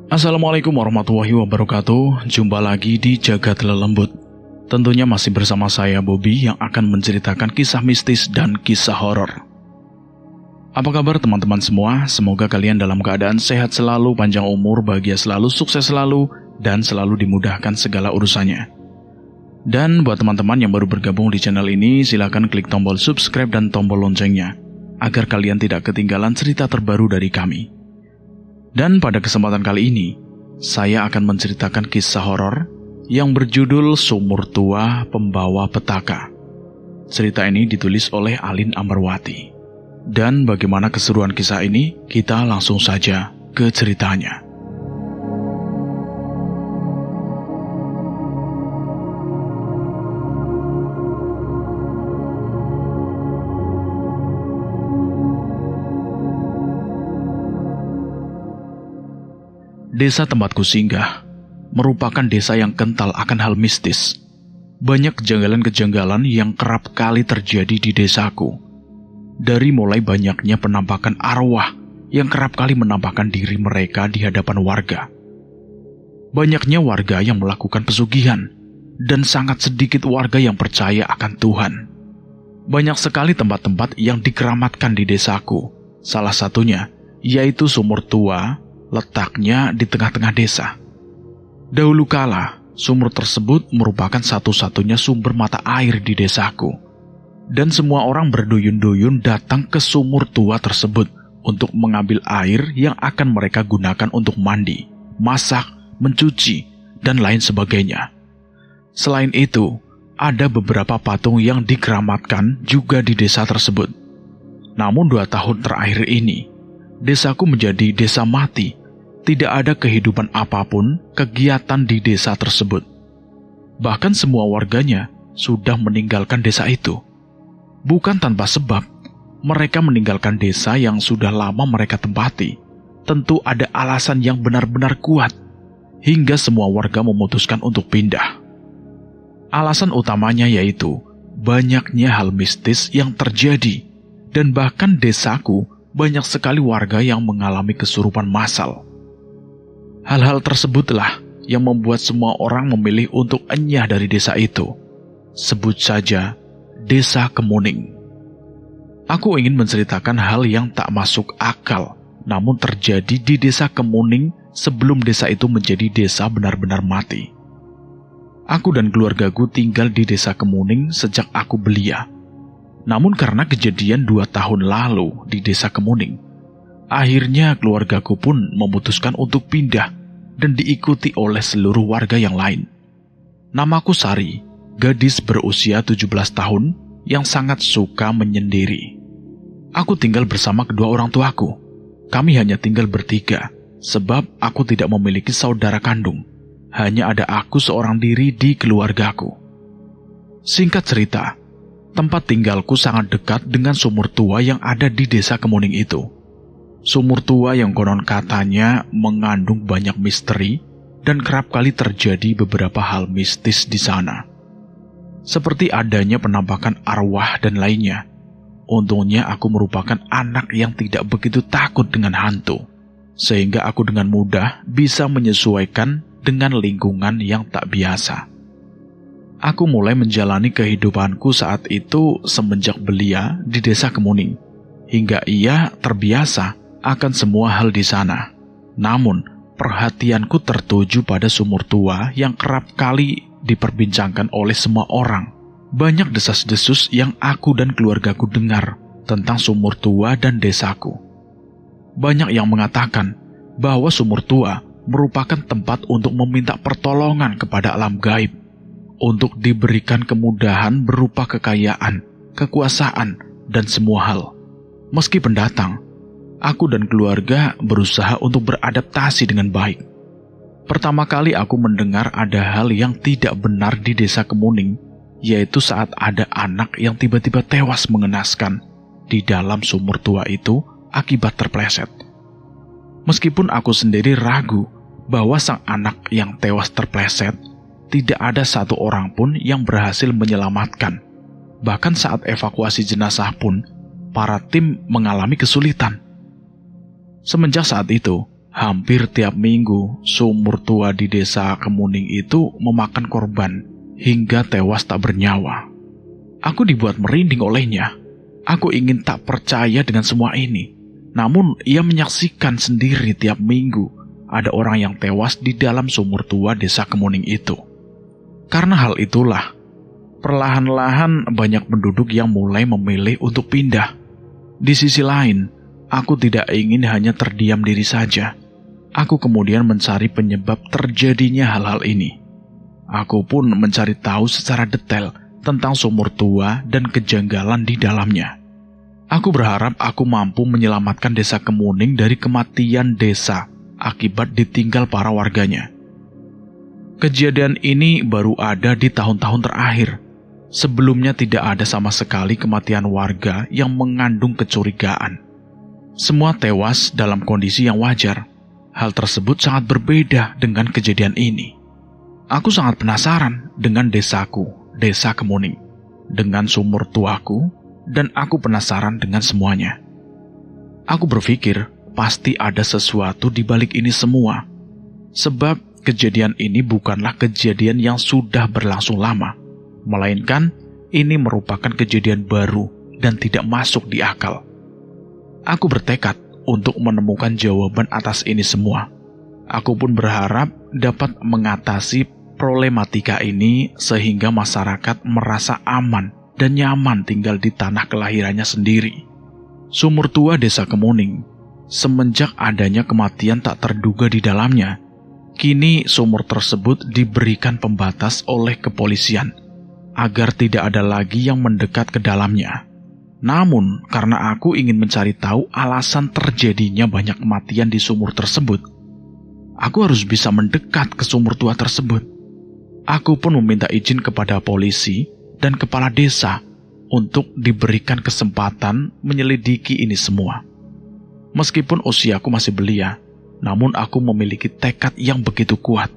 Assalamualaikum warahmatullahi wabarakatuh. Jumpa lagi di Jagat Lelembut. Tentunya masih bersama saya Bobby yang akan menceritakan kisah mistis dan kisah horor. Apa kabar teman-teman semua? Semoga kalian dalam keadaan sehat selalu, panjang umur, bahagia selalu, sukses selalu, dan selalu dimudahkan segala urusannya. Dan buat teman-teman yang baru bergabung di channel ini, silakan klik tombol subscribe dan tombol loncengnya agar kalian tidak ketinggalan cerita terbaru dari kami. Dan pada kesempatan kali ini, saya akan menceritakan kisah horor yang berjudul Sumur Tua Pembawa Petaka. Cerita ini ditulis oleh Alin Ambarwati. Dan bagaimana keseruan kisah ini? Kita langsung saja ke ceritanya. Desa tempatku singgah merupakan desa yang kental akan hal mistis. Banyak kejanggalan-kejanggalan yang kerap kali terjadi di desaku. Dari mulai banyaknya penampakan arwah yang kerap kali menampakkan diri mereka di hadapan warga. Banyaknya warga yang melakukan pesugihan, dan sangat sedikit warga yang percaya akan Tuhan. Banyak sekali tempat-tempat yang dikeramatkan di desaku. Salah satunya yaitu sumur tua, letaknya di tengah-tengah desa. Dahulu kala, sumur tersebut merupakan satu-satunya sumber mata air di desaku. Dan semua orang berduyun-duyun datang ke sumur tua tersebut untuk mengambil air yang akan mereka gunakan untuk mandi, masak, mencuci, dan lain sebagainya. Selain itu, ada beberapa patung yang dikeramatkan juga di desa tersebut. Namun 2 tahun terakhir ini, desaku menjadi desa mati. Tidak ada kehidupan apapun kegiatan di desa tersebut. Bahkan semua warganya sudah meninggalkan desa itu. Bukan tanpa sebab, mereka meninggalkan desa yang sudah lama mereka tempati. Tentu ada alasan yang benar-benar kuat, hingga semua warga memutuskan untuk pindah. Alasan utamanya yaitu banyaknya hal mistis yang terjadi, dan bahkan desaku banyak sekali warga yang mengalami kesurupan massal. Hal-hal tersebutlah yang membuat semua orang memilih untuk enyah dari desa itu. Sebut saja Desa Kemuning. Aku ingin menceritakan hal yang tak masuk akal, namun terjadi di Desa Kemuning sebelum desa itu menjadi desa benar-benar mati. Aku dan keluargaku tinggal di Desa Kemuning sejak aku belia. Namun karena kejadian 2 tahun lalu di Desa Kemuning, akhirnya keluargaku pun memutuskan untuk pindah dan diikuti oleh seluruh warga yang lain. Namaku Sari, gadis berusia 17 tahun yang sangat suka menyendiri. Aku tinggal bersama kedua orang tuaku. Kami hanya tinggal bertiga, sebab aku tidak memiliki saudara kandung. Hanya ada aku seorang diri di keluargaku. Singkat cerita, tempat tinggalku sangat dekat dengan sumur tua yang ada di Desa Kemuning itu. Sumur tua yang konon katanya mengandung banyak misteri dan kerap kali terjadi beberapa hal mistis di sana. Seperti adanya penampakan arwah dan lainnya. Untungnya aku merupakan anak yang tidak begitu takut dengan hantu, sehingga aku dengan mudah bisa menyesuaikan dengan lingkungan yang tak biasa. Aku mulai menjalani kehidupanku saat itu semenjak belia di Desa Kemuning, hingga ia terbiasa akan semua hal di sana. Namun, perhatianku tertuju pada sumur tua yang kerap kali diperbincangkan oleh semua orang. Banyak desas-desus yang aku dan keluargaku dengar tentang sumur tua dan desaku. Banyak yang mengatakan bahwa sumur tua merupakan tempat untuk meminta pertolongan kepada alam gaib, untuk diberikan kemudahan berupa kekayaan, kekuasaan, dan semua hal. Meski pendatang, aku dan keluarga berusaha untuk beradaptasi dengan baik. Pertama kali aku mendengar ada hal yang tidak benar di Desa Kemuning, yaitu saat ada anak yang tiba-tiba tewas mengenaskan di dalam sumur tua itu akibat terpleset. Meskipun aku sendiri ragu bahwa sang anak yang tewas terpleset, tidak ada satu orang pun yang berhasil menyelamatkan. Bahkan saat evakuasi jenazah pun, para tim mengalami kesulitan. Semenjak saat itu, Hampir tiap minggu, sumur tua di desa Kemuning itu memakan korban hingga tewas tak bernyawa. Aku dibuat merinding olehnya. Aku ingin tak percaya dengan semua ini. Namun ia menyaksikan sendiri tiap minggu ada orang yang tewas di dalam sumur tua desa Kemuning itu. Karena hal itulah, perlahan-lahan banyak penduduk yang mulai memilih untuk pindah. Di sisi lain, aku tidak ingin hanya terdiam diri saja. Aku kemudian mencari penyebab terjadinya hal-hal ini. Aku pun mencari tahu secara detail tentang sumur tua dan kejanggalan di dalamnya. Aku berharap aku mampu menyelamatkan desa Kemuning dari kematian desa akibat ditinggal para warganya. Kejadian ini baru ada di tahun-tahun terakhir. Sebelumnya tidak ada sama sekali kematian warga yang mengandung kecurigaan. Semua tewas dalam kondisi yang wajar. Hal tersebut sangat berbeda dengan kejadian ini. Aku sangat penasaran dengan desaku, desa Kemuning, dengan sumur tuaku, dan aku penasaran dengan semuanya. Aku berpikir pasti ada sesuatu di balik ini semua. Sebab kejadian ini bukanlah kejadian yang sudah berlangsung lama, melainkan ini merupakan kejadian baru dan tidak masuk di akal. Aku bertekad untuk menemukan jawaban atas ini semua. Aku pun berharap dapat mengatasi problematika ini sehingga masyarakat merasa aman dan nyaman tinggal di tanah kelahirannya sendiri. Sumur tua desa Kemuning, semenjak adanya kematian tak terduga di dalamnya, kini sumur tersebut diberikan pembatas oleh kepolisian agar tidak ada lagi yang mendekat ke dalamnya. Namun, karena aku ingin mencari tahu alasan terjadinya banyak kematian di sumur tersebut, aku harus bisa mendekat ke sumur tua tersebut. Aku pun meminta izin kepada polisi dan kepala desa untuk diberikan kesempatan menyelidiki ini semua. Meskipun usiaku masih belia, namun aku memiliki tekad yang begitu kuat.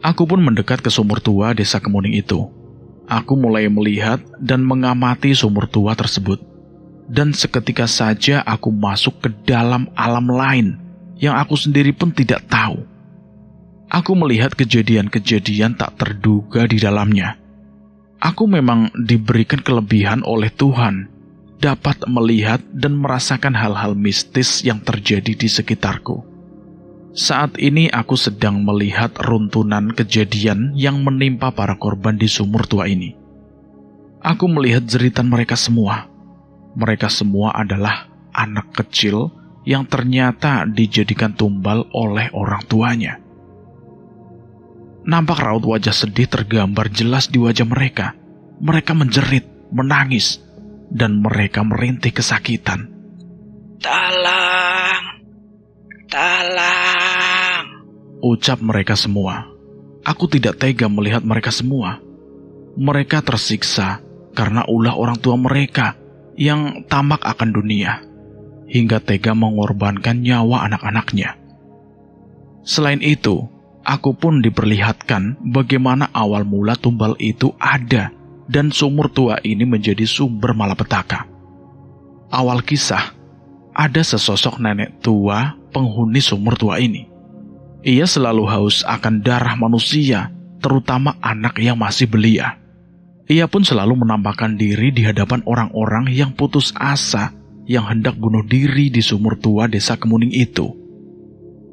Aku pun mendekat ke sumur tua desa Kemuning itu. Aku mulai melihat dan mengamati sumur tua tersebut. Dan seketika saja aku masuk ke dalam alam lain yang aku sendiri pun tidak tahu. Aku melihat kejadian-kejadian tak terduga di dalamnya. Aku memang diberikan kelebihan oleh Tuhan, dapat melihat dan merasakan hal-hal mistis yang terjadi di sekitarku. Saat ini aku sedang melihat runtunan kejadian yang menimpa para korban di sumur tua ini. Aku melihat jeritan mereka semua. Mereka semua adalah anak kecil yang ternyata dijadikan tumbal oleh orang tuanya. Nampak raut wajah sedih tergambar jelas di wajah mereka. Mereka menjerit, menangis, dan mereka merintih kesakitan. Tolong! Tolong! Ucap mereka semua. Aku tidak tega melihat mereka semua. Mereka tersiksa karena ulah orang tua mereka yang tamak akan dunia, hingga tega mengorbankan nyawa anak-anaknya. Selain itu, aku pun diperlihatkan bagaimana awal mula tumbal itu ada dan sumur tua ini menjadi sumber malapetaka. Awal kisah, ada sesosok nenek tua penghuni sumur tua ini. Ia selalu haus akan darah manusia, terutama anak yang masih belia. Ia pun selalu menampakkan diri di hadapan orang-orang yang putus asa yang hendak bunuh diri di sumur tua desa Kemuning itu.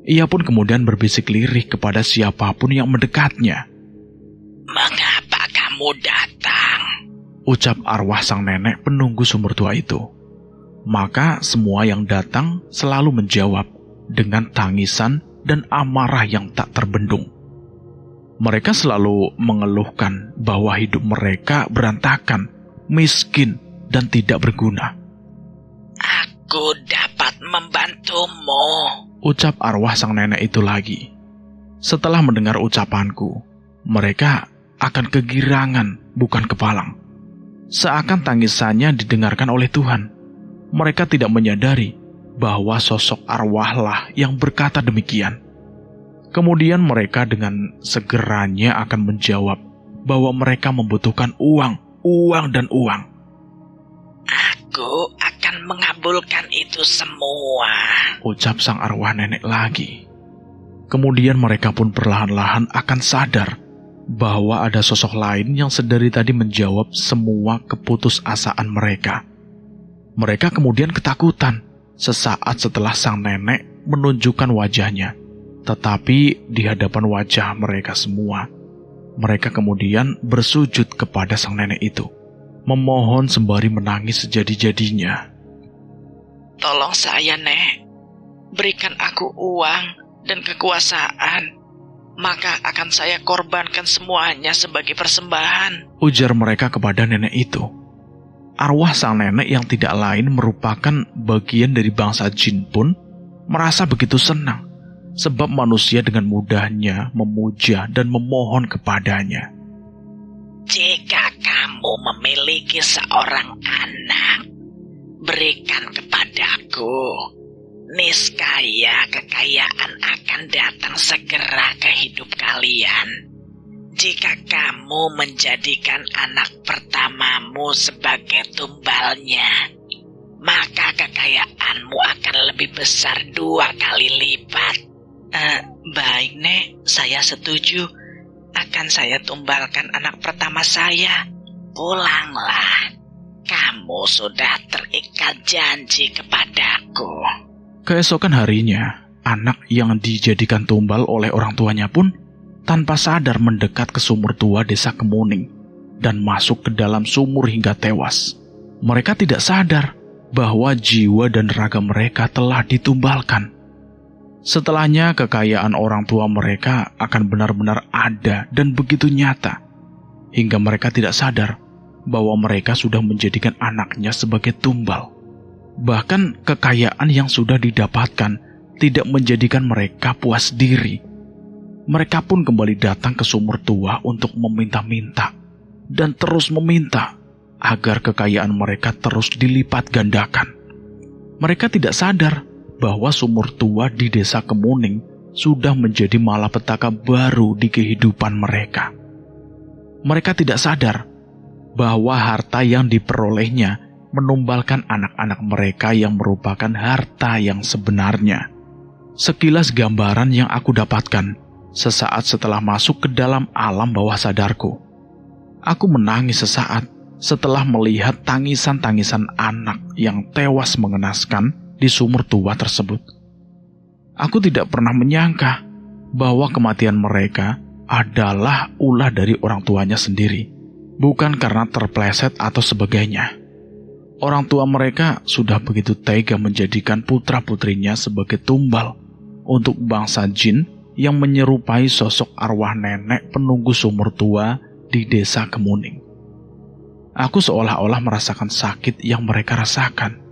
Ia pun kemudian berbisik lirih kepada siapapun yang mendekatnya. Mengapa kamu datang? Ucap arwah sang nenek penunggu sumur tua itu. Maka semua yang datang selalu menjawab dengan tangisan dan amarah yang tak terbendung. Mereka selalu mengeluhkan bahwa hidup mereka berantakan, miskin, dan tidak berguna. Aku dapat membantumu, ucap arwah sang nenek itu lagi. Setelah mendengar ucapanku, mereka akan kegirangan, bukan kepalang. Seakan tangisannya didengarkan oleh Tuhan. Mereka tidak menyadari bahwa sosok arwahlah yang berkata demikian. Kemudian mereka dengan segeranya akan menjawab bahwa mereka membutuhkan uang dan uang. Aku akan mengabulkan mengabulkan itu semua, ucap sang arwah nenek lagi. Kemudian mereka pun perlahan-lahan akan sadar bahwa ada sosok lain yang sedari tadi menjawab semua keputusasaan mereka. Mereka kemudian ketakutan sesaat setelah sang nenek menunjukkan wajahnya. Tetapi di hadapan wajah mereka semua, mereka kemudian bersujud kepada sang nenek itu, memohon sembari menangis sejadi-jadinya. "Tolong saya, Nek. Berikan aku uang dan kekuasaan, maka akan saya korbankan semuanya sebagai persembahan," ujar mereka kepada nenek itu. Arwah sang nenek yang tidak lain merupakan bagian dari bangsa jin pun merasa begitu senang, sebab manusia dengan mudahnya memuja dan memohon kepadanya. "Jika kamu memiliki seorang anak, berikan kepadaku. Niscaya kekayaan akan datang segera ke hidup kalian. Jika kamu menjadikan anak pertamamu sebagai tumbalnya, maka kekayaanmu akan lebih besar 2 kali lipat." Baik, Nek, saya setuju. Akan saya tumbalkan anak pertama saya. Pulanglah. Kamu sudah terikat janji kepadaku. Keesokan harinya, anak yang dijadikan tumbal oleh orang tuanya pun tanpa sadar mendekat ke sumur tua desa Kemuning dan masuk ke dalam sumur hingga tewas. Mereka tidak sadar bahwa jiwa dan raga mereka telah ditumbalkan. Setelahnya, kekayaan orang tua mereka akan benar-benar ada dan begitu nyata, hingga mereka tidak sadar bahwa mereka sudah menjadikan anaknya sebagai tumbal. Bahkan kekayaan yang sudah didapatkan tidak menjadikan mereka puas diri. Mereka pun kembali datang ke sumur tua untuk meminta-minta dan terus meminta agar kekayaan mereka terus dilipat gandakan. Mereka tidak sadar bahwa sumur tua di desa Kemuning sudah menjadi malapetaka baru di kehidupan mereka. Mereka tidak sadar bahwa harta yang diperolehnya menumbalkan anak-anak mereka yang merupakan harta yang sebenarnya. Sekilas gambaran yang aku dapatkan sesaat setelah masuk ke dalam alam bawah sadarku. Aku menangis sesaat setelah melihat tangisan-tangisan anak yang tewas mengenaskan di sumur tua tersebut. Aku tidak pernah menyangka bahwa kematian mereka adalah ulah dari orang tuanya sendiri, bukan karena terpleset atau sebagainya. Orang tua mereka sudah begitu tega menjadikan putra-putrinya sebagai tumbal untuk bangsa jin yang menyerupai sosok arwah nenek penunggu sumur tua di desa Kemuning. Aku seolah-olah merasakan sakit yang mereka rasakan.